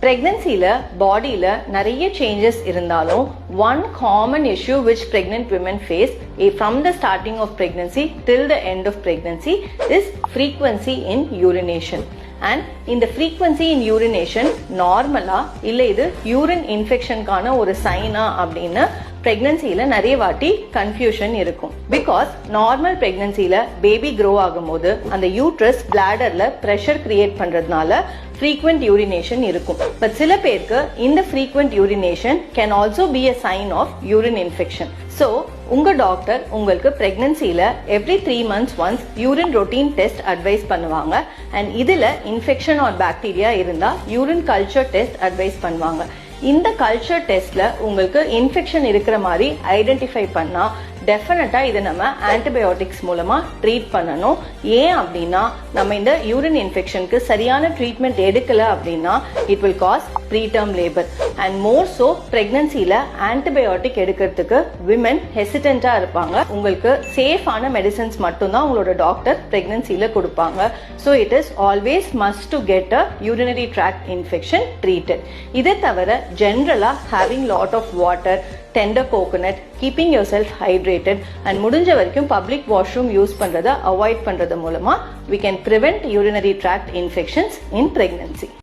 பிரெக்னன்சில பாடியில நிறைய சேஞ்சஸ் இருந்தாலும் one common issue which pregnant women face from the starting of pregnancy till the end of pregnancy is frequency in urination. And in the frequency in urination நார்மலா இல்ல இது urine இன்ஃபெக்ஷனுக்கான ஒரு China அப்படின்னு பிரெக்னன்சில நிறைய வாட்டி கன்ஃபியூஷன் இருக்கும். Because normal பிரெக்னன்சில baby grow ஆகும்போது அந்த யூட்ரஸ் பிளாடர்ல பிரஷர் கிரியேட் பண்றதுனால frequent urination இருக்கும். பட் சில பேருக்கு இந்த frequent urination can also be a sign of urine infection. So உங்க டாக்டர் உங்களுக்கு பிரெக்னன்சில every 3 months once urine routine test advise பண்ணுவாங்க. and இதுல இன்ஃபெக்ஷன் ஆர் பாக்டீரியா இருந்தா urine culture test advise பண்ணுவாங்க. இந்த கல்ச்சர் டெஸ்ட்ல உங்களுக்கு இன்ஃபெக்ஷன் இருக்கிற மாதிரி ஐடென்டிஃபை பண்ணா டெஃபினட்டா இதை நம்ம ஆன்டிபயோட்டிக்ஸ் மூலமா ட்ரீட் பண்ணணும். ஏன் அப்படின்னா நம்ம இந்த யூரின் இன்ஃபெக்ஷனுக்கு சரியான ட்ரீட்மெண்ட் எடுக்கல அப்படின்னா it will cause preterm labour. And more so பிரெக்னன்சில ஆன்டிபயோட்டிக் எடுக்கிறதுக்கு விமன் ஹெசிடென்டா இருப்பாங்க. உங்களுக்கு சேஃபான மெடிசன்ஸ் மட்டும்தான் உங்களோட டாக்டர் பிரெக்னன்சில கொடுப்பாங்க. So it is always must to get a urinary tract infection treated. இதை தவிர ஜென்ரலா having lot of water, tender coconut, keeping yourself hydrated and முடிஞ்ச வரைக்கும் public washroom யூஸ் பண்றத அவாய்ட் பண்றது மூலமா we can prevent urinary tract infections in pregnancy.